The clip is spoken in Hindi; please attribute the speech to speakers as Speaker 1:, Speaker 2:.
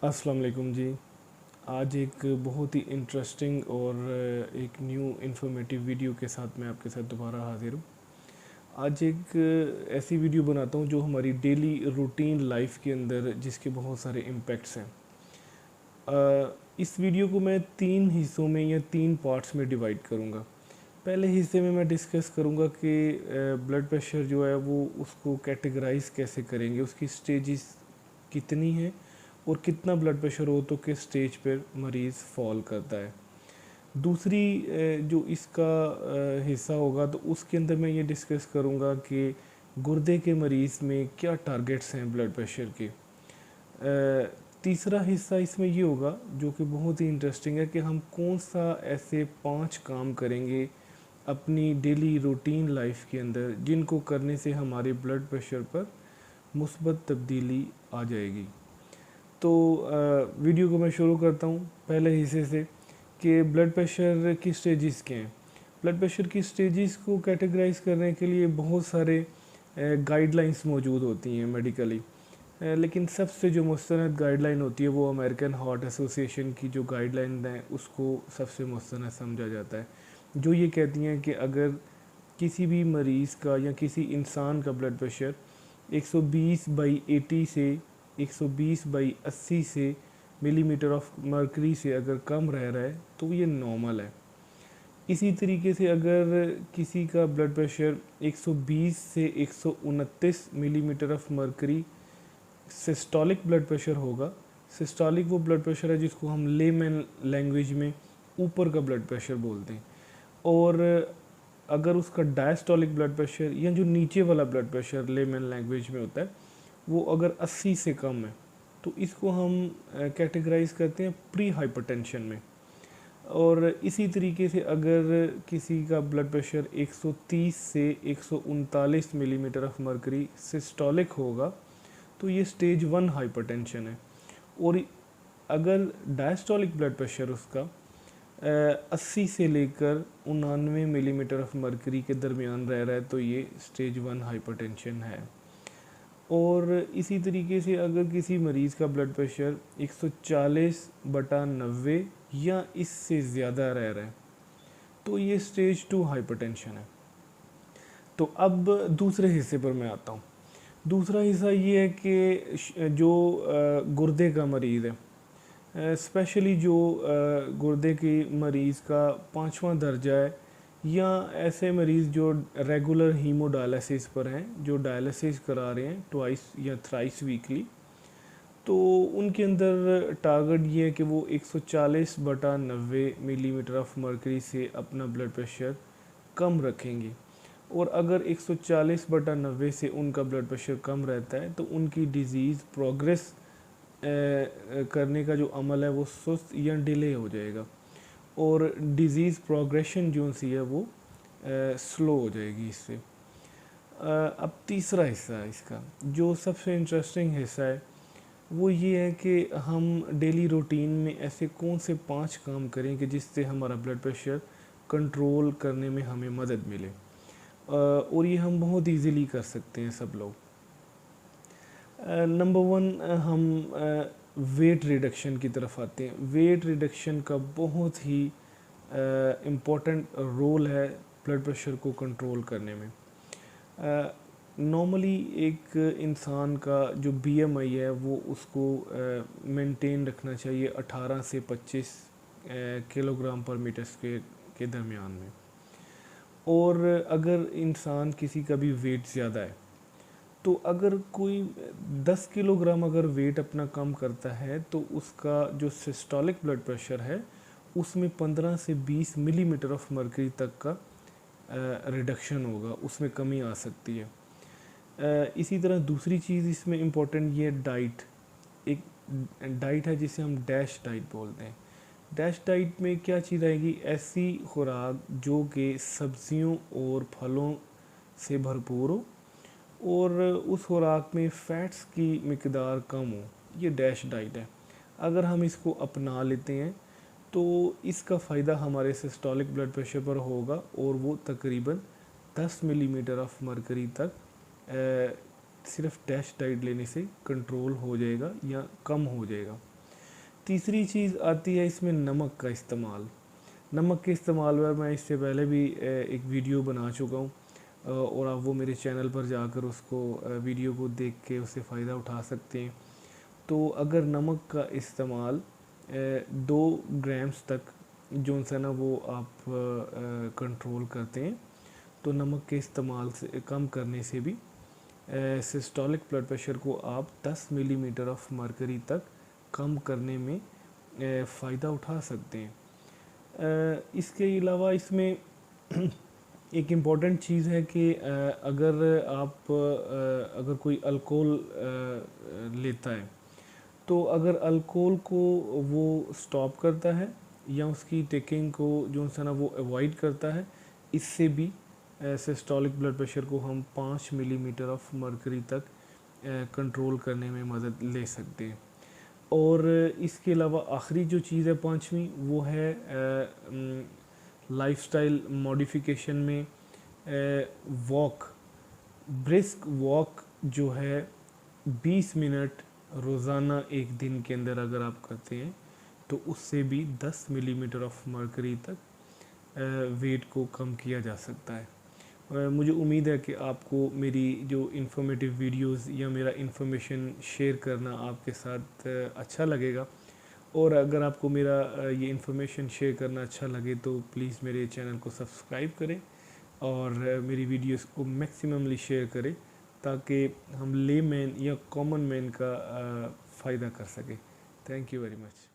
Speaker 1: अस्सलाम वालेकुम जी। आज एक बहुत ही इंटरेस्टिंग और एक न्यू इन्फॉर्मेटिव वीडियो के साथ मैं आपके साथ दोबारा हाज़िर हूँ। आज एक ऐसी वीडियो बनाता हूँ जो हमारी डेली रूटीन लाइफ के अंदर जिसके बहुत सारे इम्पैक्ट्स हैं। इस वीडियो को मैं 3 हिस्सों में या 3 पार्ट्स में डिवाइड करूँगा। पहले हिस्से में मैं डिस्कस करूँगा कि ब्लड प्रेशर जो है वो उसको कैटेगराइज कैसे करेंगे, उसकी स्टेजेस कितनी हैं और कितना ब्लड प्रेशर हो तो किस स्टेज पर मरीज़ फॉल करता है। दूसरी जो इसका हिस्सा होगा तो उसके अंदर मैं ये डिस्कस करूँगा कि गुर्दे के मरीज़ में क्या टारगेट्स हैं ब्लड प्रेशर के। तीसरा हिस्सा इसमें ये होगा जो कि बहुत ही इंटरेस्टिंग है कि हम कौन सा ऐसे 5 काम करेंगे अपनी डेली रूटीन लाइफ के अंदर जिनको करने से हमारे ब्लड प्रेशर पर मुस्बत तब्दीली आ जाएगी। तो वीडियो को मैं शुरू करता हूँ पहले हिस्से से कि ब्लड प्रेशर की स्टेजेस क्या हैं। ब्लड प्रेशर की स्टेजेस को कैटेगराइज करने के लिए बहुत सारे गाइडलाइंस मौजूद होती हैं मेडिकली, लेकिन सबसे जो मुस्तनद गाइडलाइन होती है वो अमेरिकन हार्ट एसोसिएशन की जो गाइडलाइन है उसको सबसे मुस्तनद समझा जाता है, जो ये कहती हैं कि अगर किसी भी मरीज़ का या किसी इंसान का ब्लड प्रेशर 120/80 से 120/80 से मिलीमीटर ऑफ मर्करी से अगर कम रह रहा है तो ये नॉर्मल है। इसी तरीके से अगर किसी का ब्लड प्रेशर 120 से 129 millimetre of mercury systolic blood pressure होगा। सिस्टोलिक वो ब्लड प्रेशर है जिसको हम लेमन लैंग्वेज में ऊपर का ब्लड प्रेशर बोलते हैं। और अगर उसका डायस्टोलिक ब्लड प्रेशर या जो नीचे वाला ब्लड प्रेशर लेमन लैंग्वेज में होता है वो अगर 80 से कम है तो इसको हम कैटेगराइज करते हैं प्री हाइपरटेंशन में। और इसी तरीके से अगर किसी का ब्लड प्रेशर 130 से 139 मिलीमीटर ऑफ मर्करी सिस्टोलिक होगा तो ये स्टेज 1 हाइपरटेंशन है। और अगर डायस्टोलिक ब्लड प्रेशर उसका 80 से लेकर 99 मिलीमीटर ऑफ मर्करी के दरमियान रह रहा है तो ये स्टेज 1 हाइपरटेंशन है। और इसी तरीके से अगर किसी मरीज़ का ब्लड प्रेशर 140/90 या इससे ज़्यादा रह रहा है तो ये स्टेज 2 हाइपरटेंशन है। तो अब दूसरे हिस्से पर मैं आता हूँ। दूसरा हिस्सा ये है कि जो गुर्दे का मरीज़ है, स्पेशली जो गुर्दे के मरीज़ का 5वां दर्जा है या ऐसे मरीज़ जो रेगुलर हीमोडायलिसिस पर हैं, जो डायलिसिस करा रहे हैं ट्वाइस या थ्राइस वीकली, तो उनके अंदर टारगेट ये है कि वो 140/90 मिलीमीटर ऑफ मर्करी से अपना ब्लड प्रेशर कम रखेंगे। और अगर 140/90 से उनका ब्लड प्रेशर कम रहता है तो उनकी डिज़ीज़ प्रोग्रेस करने का जो अमल है वो सुस्त या डिले हो जाएगा और डिज़ीज़ प्रोग्रेशन जो सी है वो स्लो हो जाएगी इससे। अब तीसरा हिस्सा है इसका जो सबसे इंटरेस्टिंग हिस्सा है वो ये है कि हम डेली रूटीन में ऐसे कौन से 5 काम करें कि जिससे हमारा ब्लड प्रेशर कंट्रोल करने में हमें मदद मिले। और ये हम बहुत इजीली कर सकते हैं सब लोग। नंबर 1 हम वेट रिडक्शन की तरफ आते हैं। वेट रिडक्शन का बहुत ही इम्पोर्टेंट रोल है ब्लड प्रेशर को कंट्रोल करने में। नॉर्मली एक इंसान का जो BMI है वो उसको मेंटेन रखना चाहिए 18 से 25 किलोग्राम पर मीटर स्क्वायर के दरमियान में। और अगर इंसान किसी का भी वेट ज़्यादा है तो अगर कोई 10 किलोग्राम अगर वेट अपना कम करता है तो उसका जो सिस्टोलिक ब्लड प्रेशर है उसमें 15 से 20 मिलीमीटर ऑफ मर्करी तक का रिडक्शन होगा, उसमें कमी आ सकती है। इसी तरह दूसरी चीज़ इसमें इम्पोर्टेंट ये डाइट। एक डाइट है जिसे हम डैश डाइट बोलते हैं। डैश डाइट में क्या चीज़ आएगी, ऐसी खुराक जो कि सब्जियों और फलों से भरपूर हो और उस खुराक में फ़ैट्स की मिकदार कम हो, ये डैश डाइट है। अगर हम इसको अपना लेते हैं तो इसका फ़ायदा हमारे सिस्टोलिक ब्लड प्रेशर पर होगा और वो तकरीबन 10 मिलीमीटर ऑफ मर्करी तक सिर्फ डैश डाइट लेने से कंट्रोल हो जाएगा या कम हो जाएगा। तीसरी चीज़ आती है इसमें नमक का इस्तेमाल। नमक के इस्तेमाल पर मैं इससे पहले भी एक वीडियो बना चुका हूँ, और आप वो मेरे चैनल पर जाकर उसको वीडियो को देख के उससे फ़ायदा उठा सकते हैं। तो अगर नमक का इस्तेमाल 2 ग्राम्स तक जो सा ना वो आप कंट्रोल करते हैं, तो नमक के इस्तेमाल से कम करने से भी सिस्टोलिक ब्लड प्रेशर को आप 10 मिलीमीटर ऑफ मरकरी तक कम करने में फ़ायदा उठा सकते हैं। इसके अलावा इसमें एक इम्पॉर्टेंट चीज़ है कि अगर आप अगर कोई अल्कोहल लेता है, तो अगर अल्कोहल को वो स्टॉप करता है या उसकी टेकिंग को जो है ना वो अवॉइड करता है, इससे भी सिस्टोलिक ब्लड प्रेशर को हम 5 मिलीमीटर ऑफ मरकरी तक कंट्रोल करने में मदद ले सकते हैं। और इसके अलावा आखिरी जो चीज़ है पांचवी, वो है लाइफस्टाइल मॉडिफिकेशन में वॉक, ब्रिस्क वॉक जो है 20 मिनट रोज़ाना एक दिन के अंदर अगर आप करते हैं, तो उससे भी 10 मिलीमीटर ऑफ मरकरी तक वेट को कम किया जा सकता है। मुझे उम्मीद है कि आपको मेरी जो इन्फॉर्मेटिव वीडियोस या मेरा इन्फॉर्मेशन शेयर करना आपके साथ अच्छा लगेगा। और अगर आपको मेरा ये इन्फॉर्मेशन शेयर करना अच्छा लगे तो प्लीज़ मेरे चैनल को सब्सक्राइब करें और मेरी वीडियोस को मैक्सिममली शेयर करें, ताकि हम लेमैन या कॉमन मैन का फ़ायदा कर सकें। Thank you very much.